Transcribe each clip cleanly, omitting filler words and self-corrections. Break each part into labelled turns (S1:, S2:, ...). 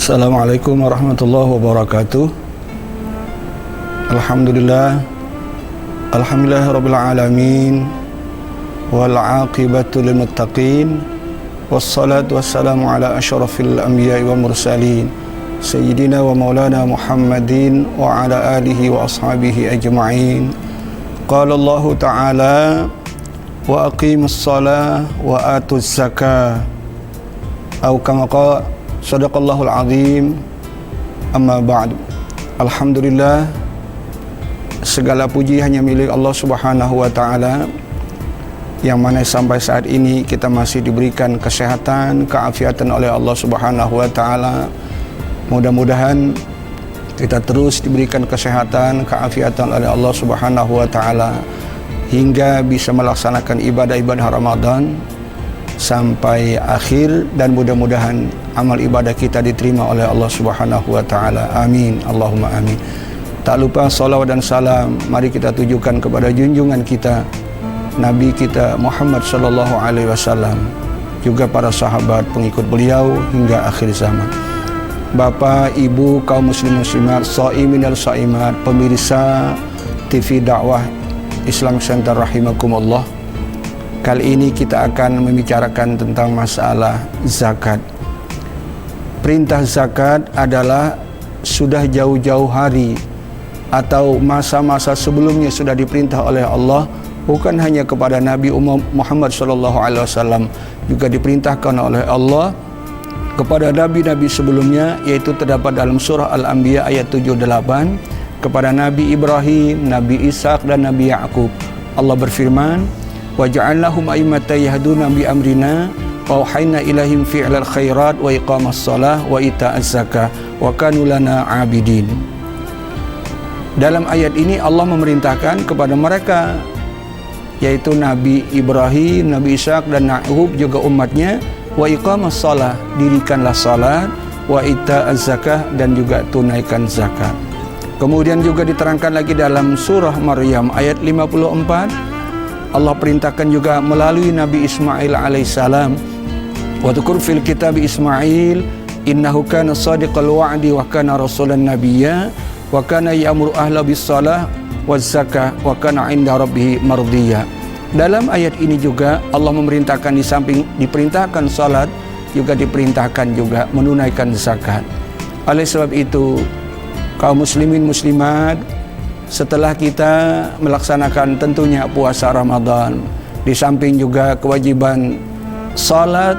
S1: Assalamualaikum warahmatullahi wabarakatuh. Alhamdulillah rabbil alamin wal aqibatu lil muttaqin wassalatu wassalamu ala asyrafil anbiya'i wal mursalin sayyidina wa maulana Muhammadin wa ala alihi wa ashabihi ajma'in. Qala Allah ta'ala wa aqimus shalah wa atuz zakah atau kama qala sadaqallahul azim. Amma ba'du. Alhamdulillah, segala puji hanya milik Allah Subhanahu wa taala, yang mana sampai saat ini kita masih diberikan kesehatan, keafiatan oleh Allah Subhanahu wa taala. Mudah-mudahan kita terus diberikan kesehatan, keafiatan oleh Allah Subhanahu wa taala hingga bisa melaksanakan ibadah-ibadah Ramadan sampai akhir, dan mudah-mudahan amal ibadah kita diterima oleh Allah Subhanahu wa taala. Amin, Allahumma amin. Tak lupa salawat dan salam mari kita tujukan kepada junjungan kita Nabi kita Muhammad sallallahu alaihi wasallam, juga para sahabat pengikut beliau hingga akhir zaman. Bapak, Ibu, kaum muslim muslimat, shaimin dan shaimat, pemirsa TV Dakwah Islam Center rahimakumullah. Kali ini kita akan membicarakan tentang masalah zakat. Perintah zakat adalah sudah jauh-jauh hari atau masa-masa sebelumnya sudah diperintah oleh Allah, bukan hanya kepada Nabi Muhammad SAW, juga diperintahkan oleh Allah kepada nabi-nabi sebelumnya, yaitu terdapat dalam surah Al-Anbiya ayat 78, kepada Nabi Ibrahim, Nabi Ishaq dan Nabi Ya'qub. Allah berfirman, wa ja'alnahum a'immatan yahduna bi amrina wa auhayna ilaihim fi'lal khairat wa iqamas shalah wa ita'az zakah wa kanu lana 'abidin. Dalam ayat ini Allah memerintahkan kepada mereka, yaitu Nabi Ibrahim, Nabi Ishaq dan Ya'qub juga umatnya, wa iqamas shalah, dirikanlah salat, wa ita'az zakah, dan juga tunaikan zakat. Kemudian juga diterangkan lagi dalam surah Maryam ayat 54, Allah perintahkan juga melalui Nabi Ismail alaihissalam, wa dzkur fil kitab Ismail innahu kana shadiqal wa'di wa kana rasulan nabiyya wa kana ya'muru ahla bis shalah waz zakah wa kana 'inda rabbih mardiyya. Dalam ayat ini juga Allah memerintahkan, di samping diperintahkan salat, juga diperintahkan juga menunaikan zakat. Oleh sebab itu, kaum muslimin muslimat, setelah kita melaksanakan tentunya puasa Ramadan, di samping juga kewajiban salat,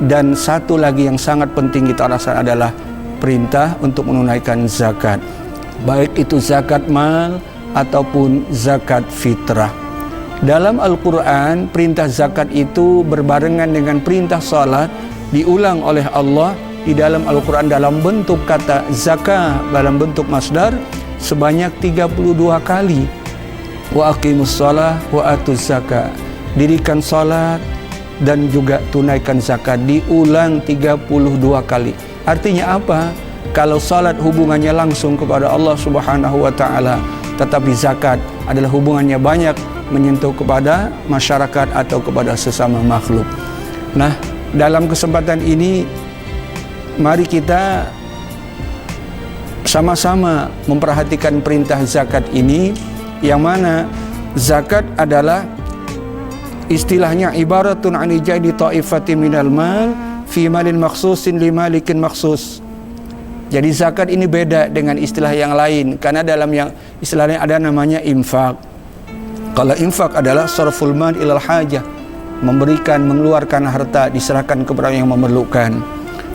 S1: dan satu lagi yang sangat penting kita rasakan adalah perintah untuk menunaikan zakat, baik itu zakat mal ataupun zakat fitrah. Dalam Al-Quran, perintah zakat itu berbarengan dengan perintah salat, diulang oleh Allah di dalam Al-Quran dalam bentuk kata zakah, dalam bentuk masdar, sebanyak 32 kali. Wa aqimus shalah wa atuz zakah, dirikan salat dan juga tunaikan zakat, diulang 32 kali. Artinya apa? Kalau salat hubungannya langsung kepada Allah Subhanahu wa taala, tetapi zakat adalah hubungannya banyak menyentuh kepada masyarakat atau kepada sesama makhluk. Nah, dalam kesempatan ini mari kita sama-sama memperhatikan perintah zakat ini, yang mana zakat adalah istilahnya ibaratun an ijadi ta'ifatin minal mal fi malin makhsusin li malikin makhsus. Jadi zakat ini beda dengan istilah yang lain, karena dalam yang istilahnya ada namanya infak. Kalau infak adalah sarful mal ilal hajah, memberikan, mengeluarkan harta diserahkan kepada yang memerlukan.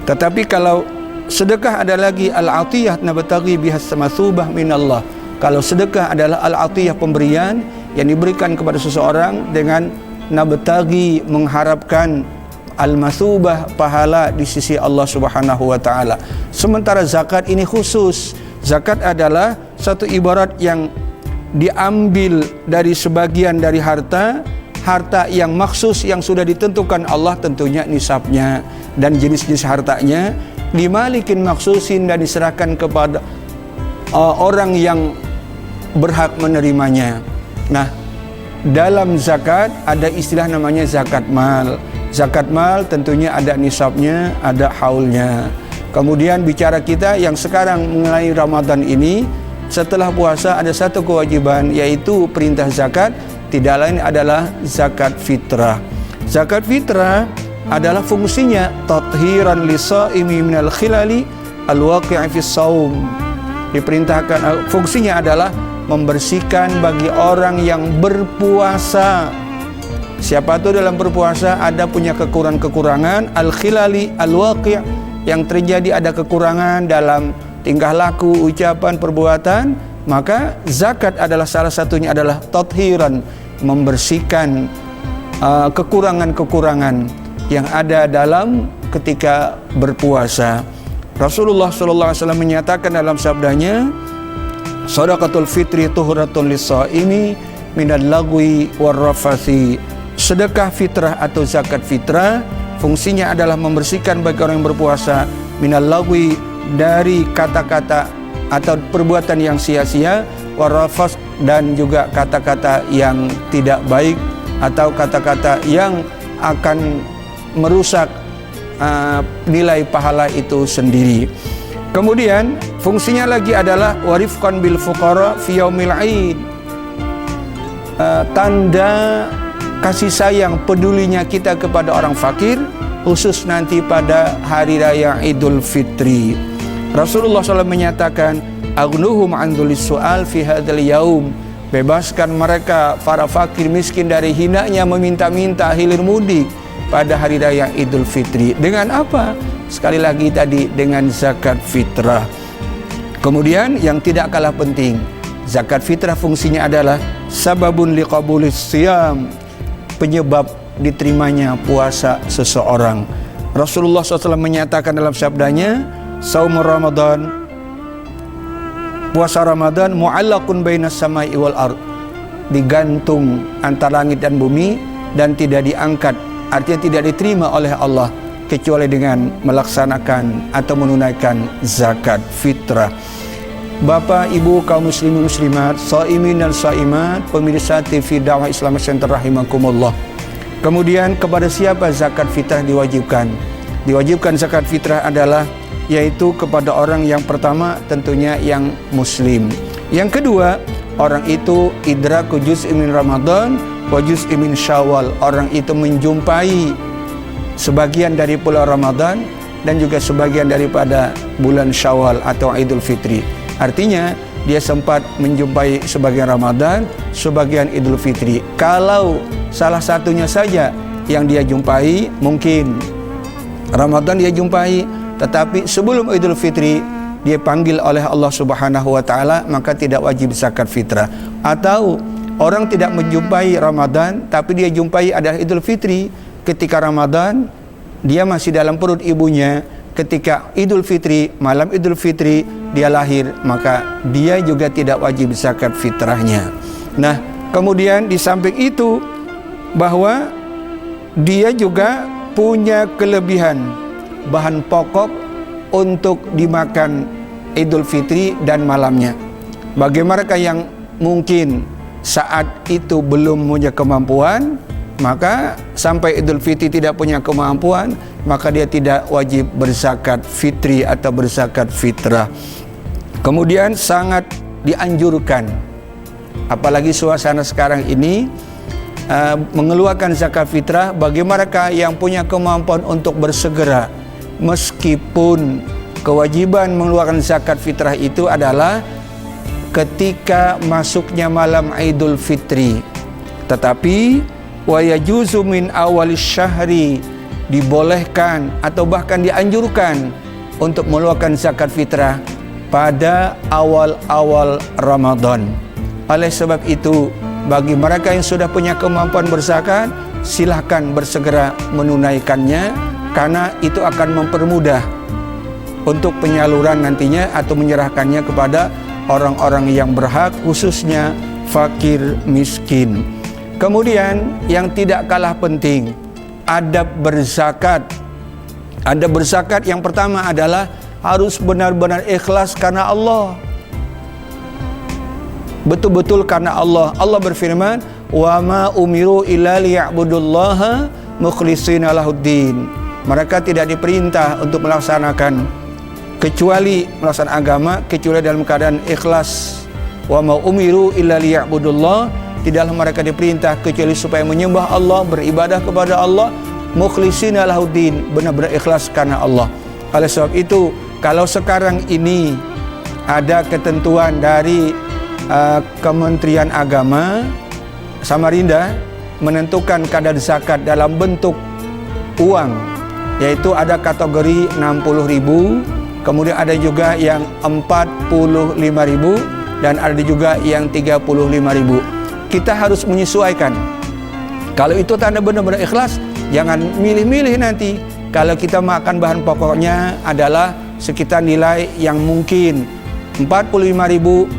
S1: Tetapi kalau sedekah ada lagi al-atiyah nabtaghi bihas masubah minallah. Kalau sedekah adalah al-atiyah, pemberian yang diberikan kepada seseorang dengan nabtaghi, mengharapkan al-masubah, pahala di sisi Allah Subhanahu wa taala. Sementara zakat ini khusus. Zakat adalah satu ibarat yang diambil dari sebagian dari harta yang maksus, yang sudah ditentukan Allah tentunya nisabnya dan jenis-jenis hartanya, dimalikin maksusin, dan diserahkan kepada orang yang berhak menerimanya. Nah, dalam zakat ada istilah namanya zakat mal. Zakat mal tentunya ada nisabnya, ada haulnya. Kemudian bicara kita yang sekarang mengenai Ramadan ini, setelah puasa ada satu kewajiban, yaitu perintah zakat, tidak lain adalah zakat fitrah. Zakat fitrah adalah fungsinya tathiran lisaimi minal khilali alwaqi'i fis shaum. Diperintahkan, fungsinya adalah membersihkan bagi orang yang berpuasa. Siapa itu dalam berpuasa ada punya kekurangan-kekurangan, al-khilali al-waqi', yang terjadi ada kekurangan dalam tingkah laku, ucapan, perbuatan, maka zakat adalah salah satunya adalah tathiran, membersihkan kekurangan-kekurangan yang ada dalam ketika berpuasa. Rasulullah SAW menyatakan dalam sabdanya, Shadaqatul fitri tuhratun lis-shaimi minal lagwi warrafathi. Sedekah fitrah atau zakat fitrah fungsinya adalah membersihkan bagi orang yang berpuasa minal lagwi, dari kata-kata atau perbuatan yang sia-sia, warrafas, dan juga kata-kata yang tidak baik atau kata-kata yang akan merusak nilai pahala itu sendiri. Kemudian fungsinya lagi adalah warifqan bil fuqara fi yaumil aid, tanda kasih sayang, pedulinya kita kepada orang fakir, khusus nanti pada hari raya Idul Fitri. Rasulullah SAW menyatakan, agnuhum an dhulis su'al fi hadzal yaum, bebaskan mereka para fakir miskin dari hinanya meminta-minta hilir mudik pada hari raya Idul Fitri. Dengan apa? Sekali lagi tadi, dengan zakat fitrah. Kemudian yang tidak kalah penting, zakat fitrah fungsinya adalah sababun liqabulis siyam, penyebab diterimanya puasa seseorang. Rasulullah SAW menyatakan dalam sabdanya, saum Ramadan, puasa Ramadan, mu'allaqun bainas samai wal ard, digantung antara langit dan bumi dan tidak diangkat, artinya tidak diterima oleh Allah kecuali dengan melaksanakan atau menunaikan zakat fitrah. Bapak, Ibu, kaum muslimin muslimat, shaimin dan shaimat, pemirsa TV Dakwah Islam Center rahimakumullah. Kemudian kepada siapa zakat fitrah diwajibkan? Diwajibkan zakat fitrah adalah yaitu kepada orang yang pertama tentunya yang muslim. Yang kedua, orang itu idraku juz'in min Ramadan wa juz'in min Syawal. Orang itu menjumpai sebagian dari bulan Ramadan dan juga sebagian daripada bulan Syawal atau Idul Fitri. Artinya dia sempat menjumpai sebagian Ramadan, sebagian Idul Fitri. Kalau salah satunya saja yang dia jumpai, mungkin Ramadan dia jumpai, tetapi sebelum Idul Fitri dia panggil oleh Allah Subhanahu wa taala, maka tidak wajib zakat fitrah. Atau orang tidak menjumpai Ramadan tapi dia jumpai adalah Idul Fitri. Ketika Ramadan dia masih dalam perut ibunya, ketika Idul Fitri, malam Idul Fitri dia lahir, maka dia juga tidak wajib zakat fitrahnya. Nah, kemudian di samping itu bahwa dia juga punya kelebihan bahan pokok untuk dimakan Idul Fitri dan malamnya. Bagi mereka yang mungkin saat itu belum punya kemampuan, maka sampai Idul Fitri tidak punya kemampuan, maka dia tidak wajib berzakat fitri atau berzakat fitrah. Kemudian sangat dianjurkan, apalagi suasana sekarang ini, mengeluarkan zakat fitrah bagi mereka yang punya kemampuan untuk bersegera. Meskipun kewajiban mengeluarkan zakat fitrah itu adalah ketika masuknya malam Idul Fitri, tetapi wa yajuzu min awalis syahri, dibolehkan atau bahkan dianjurkan untuk mengeluarkan zakat fitrah pada awal-awal Ramadan. Oleh sebab itu, bagi mereka yang sudah punya kemampuan berzakat, silahkan bersegera menunaikannya, karena itu akan mempermudah untuk penyaluran nantinya atau menyerahkannya kepada orang-orang yang berhak, khususnya fakir miskin. Kemudian yang tidak kalah penting, adab berzakat. Adab berzakat yang pertama adalah harus benar-benar ikhlas karena Allah. Betul-betul karena Allah. Allah berfirman, "Wa ma umiru illa liya'budullaha mukhlishina lahuddin." Mereka tidak diperintah untuk melaksanakan kecuali melaksanakan agama kecuali dalam keadaan ikhlas. Wa ma umiru illa liya'budullah, tidaklah mereka diperintah kecuali supaya menyembah Allah, beribadah kepada Allah, mukhlishina lahuddin, benar-benar ikhlas karena Allah. Oleh sebab itu, kalau sekarang ini ada ketentuan dari Kementerian Agama Samarinda menentukan kadar zakat dalam bentuk uang, yaitu ada kategori 60.000, kemudian ada juga yang 45.000 dan ada juga yang 35.000. Kita harus menyesuaikan. Kalau itu tanda benar-benar ikhlas, jangan milih-milih nanti. Kalau kita makan bahan pokoknya adalah sekitar nilai yang mungkin 45.000,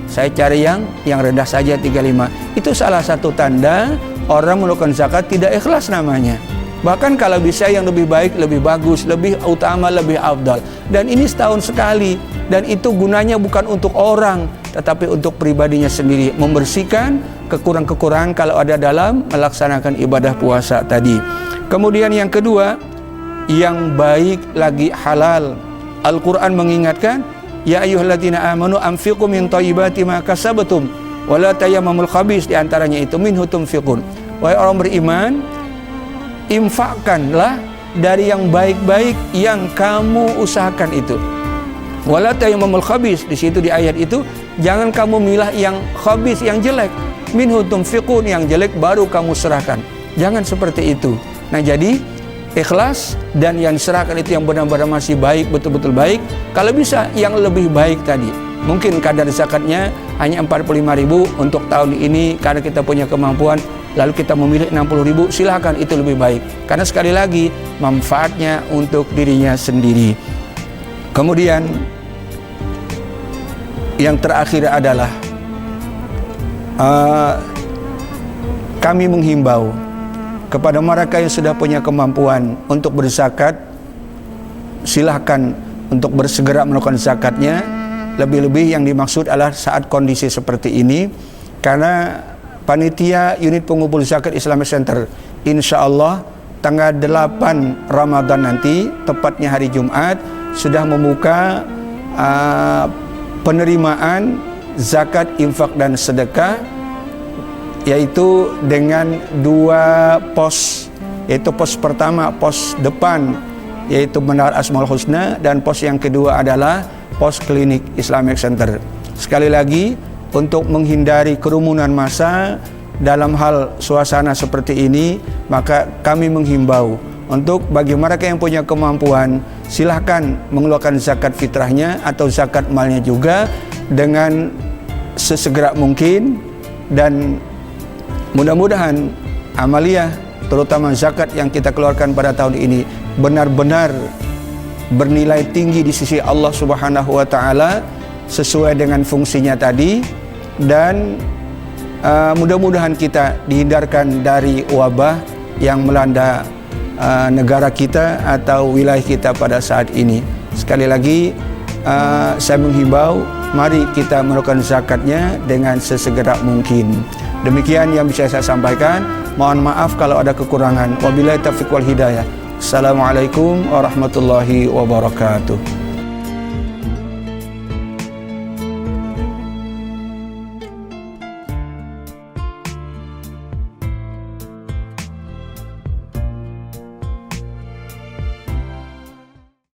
S1: saya cari yang rendah saja 35. Itu salah satu tanda orang melakukan zakat tidak ikhlas namanya. Bahkan kalau bisa yang lebih baik, lebih bagus, lebih utama, lebih afdal. Dan ini setahun sekali. Dan itu gunanya bukan untuk orang, tetapi untuk pribadinya sendiri. Membersihkan kekurangan-kekurangan kalau ada dalam melaksanakan ibadah puasa tadi. Kemudian yang kedua, yang baik lagi halal. Al-Quran mengingatkan, ya ayyuhalladzina amanu anfiqu min thayyibati ma kasabtum wa la tayammamul khabith, di antaranya itu minhu tunfiqun. Wahai orang beriman, infakkanlah dari yang baik-baik yang kamu usahakan itu. Wa la tayammamul khabith, di situ di ayat itu jangan kamu milah yang khabith, yang jelek. Minhu tunfiqun, yang jelek baru kamu serahkan. Jangan seperti itu. Nah, jadi ikhlas dan yang diserahkan itu yang benar-benar masih baik, betul-betul baik. Kalau bisa yang lebih baik tadi. Mungkin kadar zakatnya hanya 45.000 untuk tahun ini karena kita punya kemampuan, lalu kita memilih 60.000, silakan, itu lebih baik. Karena sekali lagi manfaatnya untuk dirinya sendiri. Kemudian yang terakhir adalah kami menghimbau kepada mereka yang sudah punya kemampuan untuk berzakat, silahkan untuk bersegera melakukan zakatnya. Lebih-lebih yang dimaksud adalah saat kondisi seperti ini, karena panitia unit pengumpul zakat Islamic Center insya Allah tanggal 8 Ramadan nanti, tepatnya hari Jumat, sudah membuka penerimaan zakat, infak dan sedekah, yaitu dengan 2 pos, yaitu pos pertama, pos depan, yaitu Menara Asmaul Husna, dan pos yang kedua adalah pos klinik Islamic Center. Sekali lagi, untuk menghindari kerumunan massa dalam hal suasana seperti ini, maka kami menghimbau untuk bagi mereka yang punya kemampuan, silahkan mengeluarkan zakat fitrahnya atau zakat malnya juga dengan sesegera mungkin, dan mudah-mudahan amaliyah terutama zakat yang kita keluarkan pada tahun ini benar-benar bernilai tinggi di sisi Allah Subhanahu wa taala sesuai dengan fungsinya tadi, dan mudah-mudahan kita dihindarkan dari wabah yang melanda negara kita atau wilayah kita pada saat ini. Sekali lagi saya menghimbau, mari kita melakukan zakatnya dengan sesegera mungkin. Demikian yang bisa saya sampaikan. Mohon maaf kalau ada kekurangan. Wabillahi taufiq wal hidayah. Assalamualaikum warahmatullahi wabarakatuh.